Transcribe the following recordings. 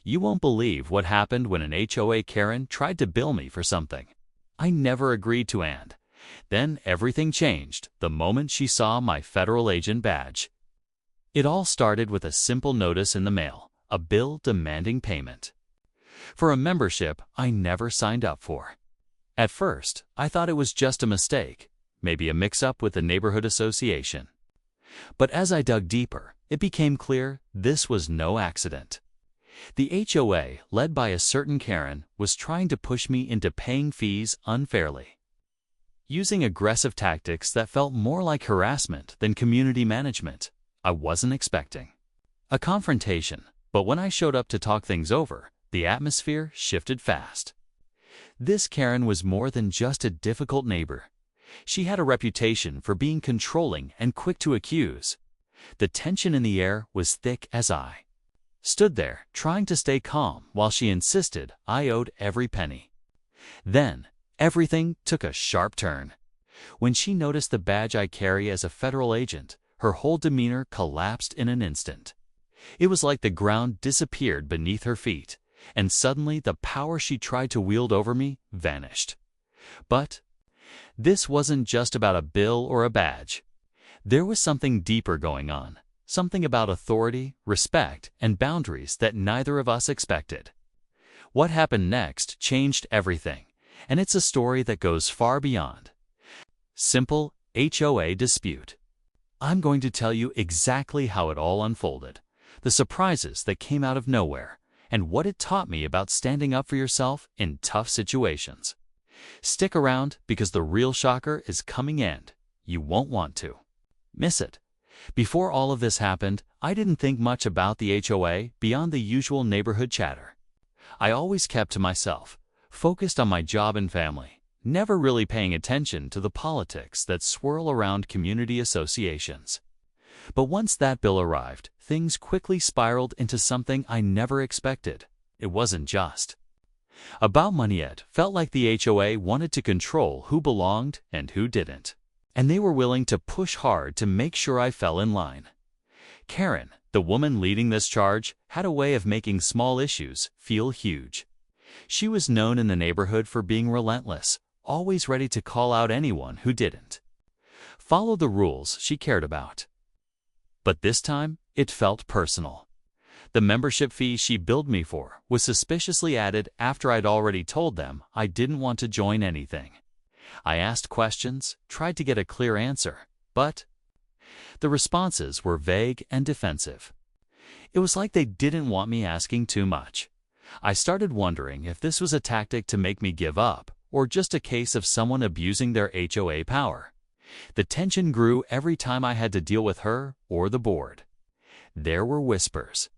You won't believe what happened when an HOA Karen tried to bill me for something I never agreed to, and then everything changed the moment she saw my federal agent badge. It all started with a simple notice in the mail, a bill demanding payment for a membership I never signed up for. At first, I thought it was just a mistake, maybe a mix-up with the neighborhood association. But as I dug deeper, it became clear this was no accident. The HOA, led by a certain Karen, was trying to push me into paying fees unfairly, using aggressive tactics that felt more like harassment than community management. I wasn't expecting a confrontation, but when I showed up to talk things over, the atmosphere shifted fast. This Karen was more than just a difficult neighbor. She had a reputation for being controlling and quick to accuse. The tension in the air was thick as I stood there, trying to stay calm while she insisted I owed every penny. Then, everything took a sharp turn. When she noticed the badge I carry as a federal agent, her whole demeanor collapsed in an instant. It was like the ground disappeared beneath her feet, and suddenly the power she tried to wield over me vanished. But this wasn't just about a bill or a badge. There was something deeper going on, something about authority, respect, and boundaries that neither of us expected. What happened next changed everything, and it's a story that goes far beyond simple HOA dispute. I'm going to tell you exactly how it all unfolded, the surprises that came out of nowhere, and what it taught me about standing up for yourself in tough situations. Stick around because the real shocker is coming and you won't want to miss it. Before all of this happened, I didn't think much about the HOA beyond the usual neighborhood chatter. I always kept to myself, focused on my job and family, never really paying attention to the politics that swirl around community associations. But once that bill arrived, things quickly spiraled into something I never expected. It wasn't just about money. It felt like the HOA wanted to control who belonged and who didn't, and they were willing to push hard to make sure I fell in line. Karen, the woman leading this charge, had a way of making small issues feel huge. She was known in the neighborhood for being relentless, always ready to call out anyone who didn't follow the rules she cared about. But this time, it felt personal. The membership fee she billed me for was suspiciously added after I'd already told them I didn't want to join anything. I asked questions, tried to get a clear answer, but the responses were vague and defensive. It was like they didn't want me asking too much. I started wondering if this was a tactic to make me give up, or just a case of someone abusing their HOA power. The tension grew every time I had to deal with her or the board. There were whispers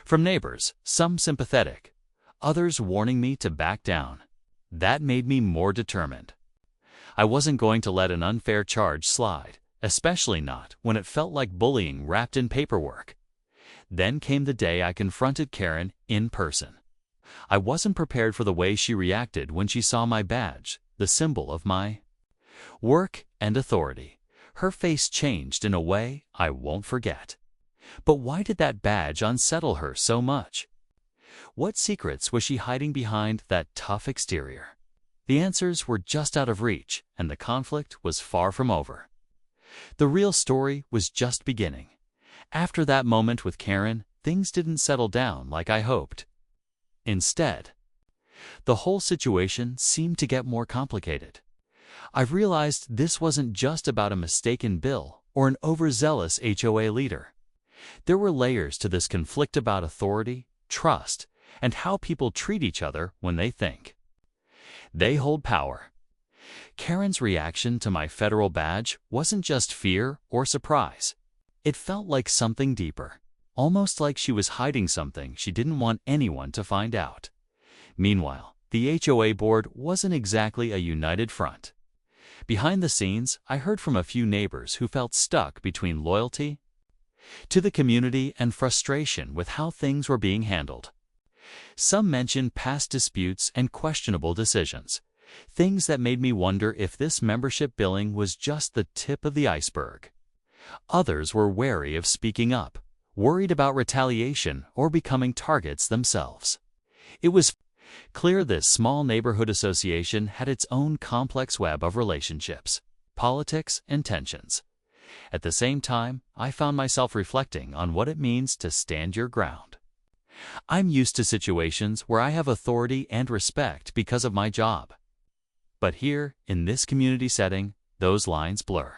from neighbors, some sympathetic, others warning me to back down. That made me more determined. I wasn't going to let an unfair charge slide, especially not when it felt like bullying wrapped in paperwork. Then came the day I confronted Karen in person. I wasn't prepared for the way she reacted when she saw my badge, the symbol of my work and authority. Her face changed in a way I won't forget. But why did that badge unsettle her so much? What secrets was she hiding behind that tough exterior? The answers were just out of reach, and the conflict was far from over. The real story was just beginning. After that moment with Karen, things didn't settle down like I hoped. Instead, the whole situation seemed to get more complicated. I've realized this wasn't just about a mistaken bill or an overzealous HOA leader. There were layers to this conflict about authority, trust, and how people treat each other when they think they hold power. Karen's reaction to my federal badge wasn't just fear or surprise. It felt like something deeper, almost like she was hiding something she didn't want anyone to find out. Meanwhile, the HOA board wasn't exactly a united front. Behind the scenes, I heard from a few neighbors who felt stuck between loyalty to the community and frustration with how things were being handled. Some mentioned past disputes and questionable decisions, things that made me wonder if this membership billing was just the tip of the iceberg. Others were wary of speaking up, worried about retaliation or becoming targets themselves. It was clear this small neighborhood association had its own complex web of relationships, politics, and tensions. At the same time, I found myself reflecting on what it means to stand your ground. I'm used to situations where I have authority and respect because of my job. But here, in this community setting, those lines blur.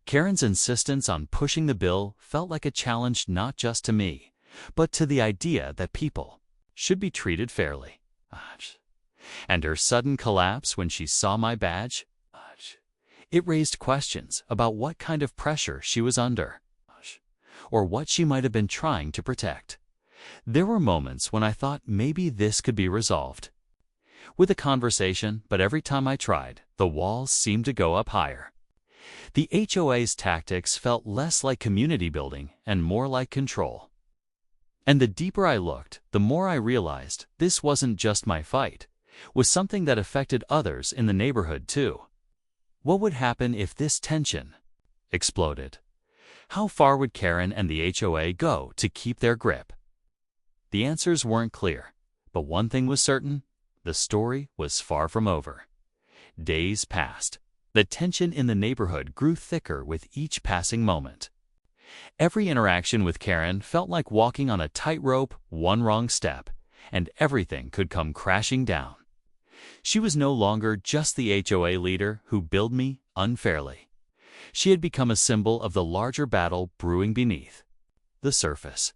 Karen's insistence on pushing the bill felt like a challenge not just to me, but to the idea that people should be treated fairly. And her sudden collapse when she saw my badge, it raised questions about what kind of pressure she was under, or what she might have been trying to protect. There were moments when I thought maybe this could be resolved with a conversation, but every time I tried, the walls seemed to go up higher. The HOA's tactics felt less like community building and more like control. And the deeper I looked, the more I realized this wasn't just my fight, it was something that affected others in the neighborhood too. What would happen if this tension exploded? How far would Karen and the HOA go to keep their grip? The answers weren't clear, but one thing was certain: the story was far from over. Days passed. The tension in the neighborhood grew thicker with each passing moment. Every interaction with Karen felt like walking on a tightrope, one wrong step, and everything could come crashing down. She was no longer just the HOA leader who billed me unfairly. She had become a symbol of the larger battle brewing beneath the surface.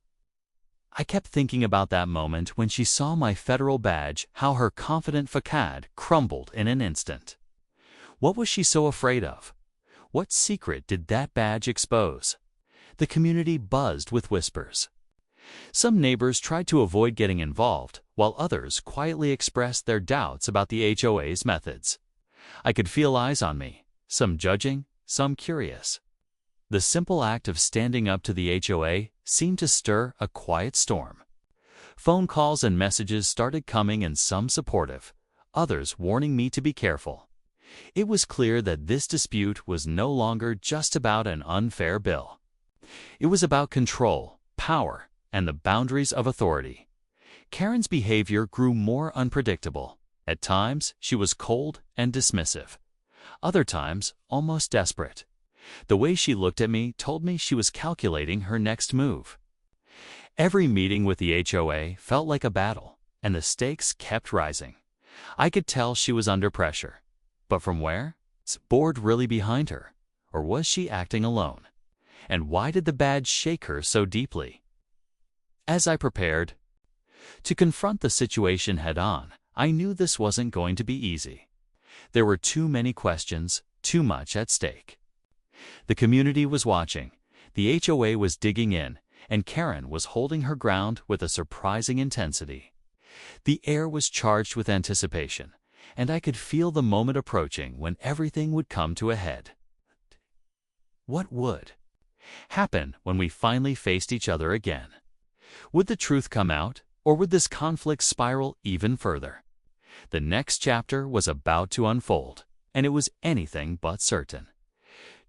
I kept thinking about that moment when she saw my federal badge, how her confident facade crumbled in an instant. What was she so afraid of? What secret did that badge expose? The community buzzed with whispers. Some neighbors tried to avoid getting involved, while others quietly expressed their doubts about the HOA's methods. I could feel eyes on me, some judging, some curious. The simple act of standing up to the HOA seemed to stir a quiet storm. Phone calls and messages started coming, and some supportive, others warning me to be careful. It was clear that this dispute was no longer just about an unfair bill. It was about control, power, and the boundaries of authority. Karen's behavior grew more unpredictable. At times, she was cold and dismissive. Other times, almost desperate. The way she looked at me told me she was calculating her next move. Every meeting with the HOA felt like a battle, and the stakes kept rising. I could tell she was under pressure. But from where? Was the board really behind her? Or was she acting alone? And why did the badge shake her so deeply? As I prepared to confront the situation head-on, I knew this wasn't going to be easy. There were too many questions, too much at stake. The community was watching, the HOA was digging in, and Karen was holding her ground with a surprising intensity. The air was charged with anticipation, and I could feel the moment approaching when everything would come to a head. What would happen when we finally faced each other again? Would the truth come out, or would this conflict spiral even further? The next chapter was about to unfold, and it was anything but certain.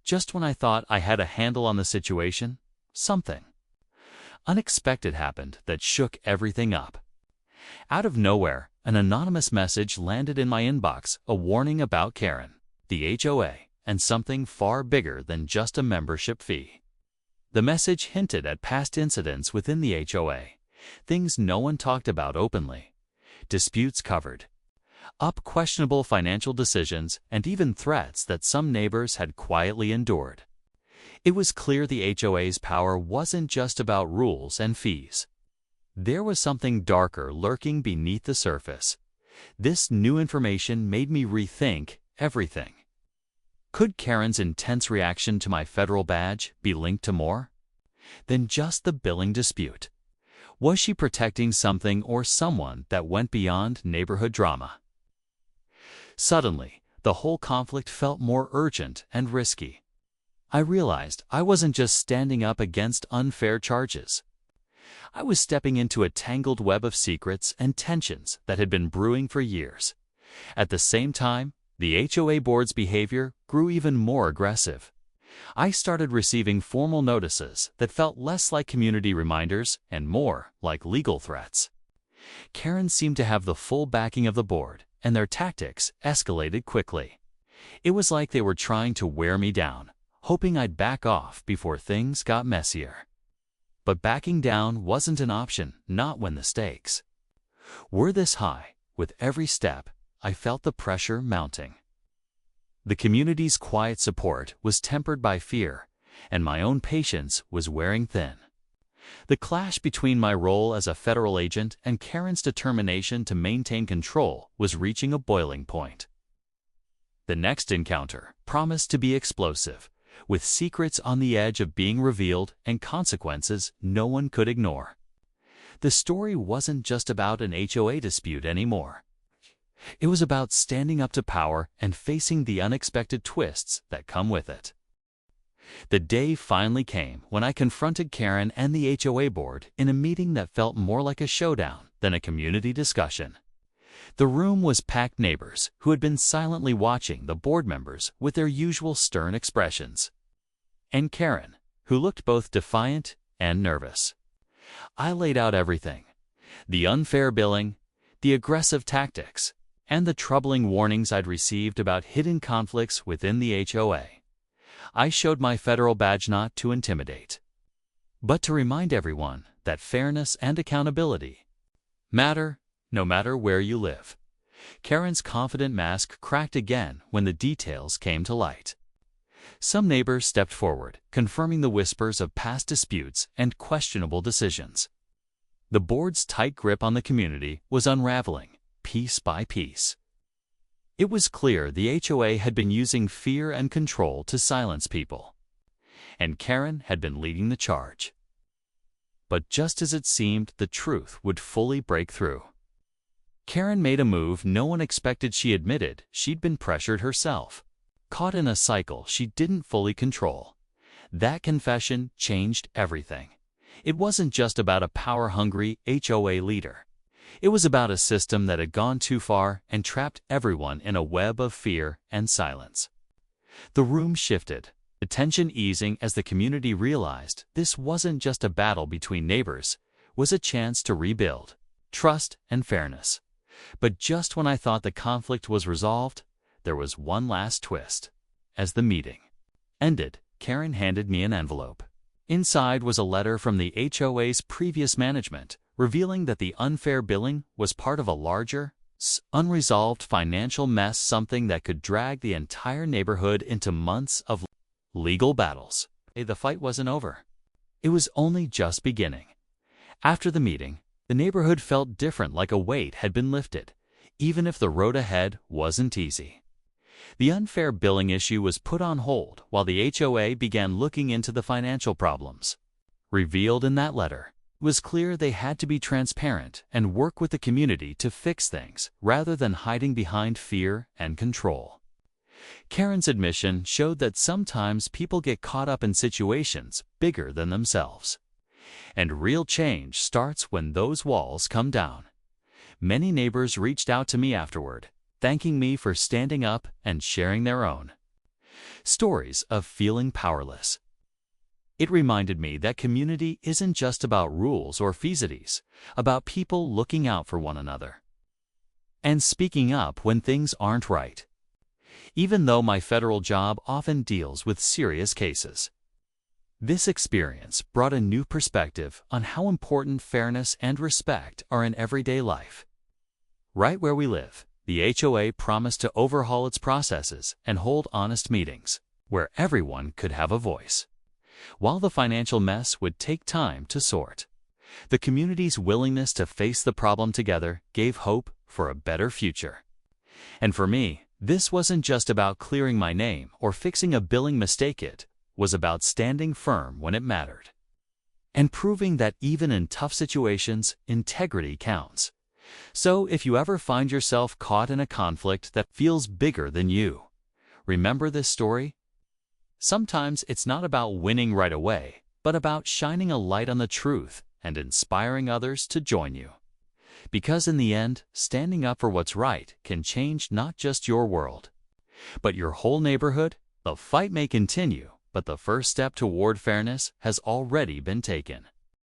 Just when I thought I had a handle on the situation, something unexpected happened that shook everything up. Out of nowhere, an anonymous message landed in my inbox, a warning about Karen, the HOA, and something far bigger than just a membership fee. The message hinted at past incidents within the HOA, things no one talked about openly, disputes covered up, questionable financial decisions, and even threats that some neighbors had quietly endured. It was clear the HOA's power wasn't just about rules and fees. There was something darker lurking beneath the surface. This new information made me rethink everything. Could Karen's intense reaction to my federal badge be linked to more than just the billing dispute? Was she protecting something or someone that went beyond neighborhood drama? Suddenly, the whole conflict felt more urgent and risky. I realized I wasn't just standing up against unfair charges. I was stepping into a tangled web of secrets and tensions that had been brewing for years. At the same time, the HOA board's behavior grew even more aggressive. I started receiving formal notices that felt less like community reminders and more like legal threats. Karen seemed to have the full backing of the board, and their tactics escalated quickly. It was like they were trying to wear me down, hoping I'd back off before things got messier. But backing down wasn't an option, not when the stakes were this high. With every step, I felt the pressure mounting. The community's quiet support was tempered by fear, and my own patience was wearing thin. The clash between my role as a federal agent and Karen's determination to maintain control was reaching a boiling point. The next encounter promised to be explosive, with secrets on the edge of being revealed and consequences no one could ignore. The story wasn't just about an HOA dispute anymore. It was about standing up to power and facing the unexpected twists that come with it. The day finally came when I confronted Karen and the HOA board in a meeting that felt more like a showdown than a community discussion. The room was packed neighbors who had been silently watching the board members with their usual stern expressions, and Karen, who looked both defiant and nervous. I laid out everything: the unfair billing, the aggressive tactics, and the troubling warnings I'd received about hidden conflicts within the HOA. I showed my federal badge not to intimidate, but to remind everyone that fairness and accountability matter no matter where you live. Karen's confident mask cracked again when the details came to light. Some neighbors stepped forward, confirming the whispers of past disputes and questionable decisions. The board's tight grip on the community was unraveling, piece by piece. It was clear the HOA had been using fear and control to silence people, and Karen had been leading the charge. But just as it seemed the truth would fully break through, Karen made a move no one expected. She admitted she'd been pressured herself, caught in a cycle she didn't fully control. That confession changed everything. It wasn't just about a power-hungry HOA leader. It was about a system that had gone too far and trapped everyone in a web of fear and silence. The room shifted, the tension easing as the community realized this wasn't just a battle between neighbors, it was a chance to rebuild trust and fairness. But just when I thought the conflict was resolved, there was one last twist. As the meeting ended, Karen handed me an envelope. Inside was a letter from the HOA's previous management, revealing that the unfair billing was part of a larger, unresolved financial mess, something that could drag the entire neighborhood into months of legal battles. The fight wasn't over. It was only just beginning. After the meeting, the neighborhood felt different, like a weight had been lifted, even if the road ahead wasn't easy. The unfair billing issue was put on hold while the HOA began looking into the financial problems revealed in that letter. It was clear they had to be transparent and work with the community to fix things rather than hiding behind fear and control. Karen's admission showed that sometimes people get caught up in situations bigger than themselves. And real change starts when those walls come down. Many neighbors reached out to me afterward, thanking me for standing up and sharing their own stories of feeling powerless. It reminded me that community isn't just about rules or feasities, about people looking out for one another and speaking up when things aren't right. Even though my federal job often deals with serious cases, this experience brought a new perspective on how important fairness and respect are in everyday life. Right where we live, the HOA promised to overhaul its processes and hold honest meetings where everyone could have a voice. While the financial mess would take time to sort, the community's willingness to face the problem together gave hope for a better future. And for me, this wasn't just about clearing my name or fixing a billing mistake. It was about standing firm when it mattered and proving that even in tough situations, integrity counts. So if you ever find yourself caught in a conflict that feels bigger than you, remember this story. Sometimes it's not about winning right away, but about shining a light on the truth and inspiring others to join you. Because in the end, standing up for what's right can change not just your world, but your whole neighborhood. The fight may continue, but the first step toward fairness has already been taken.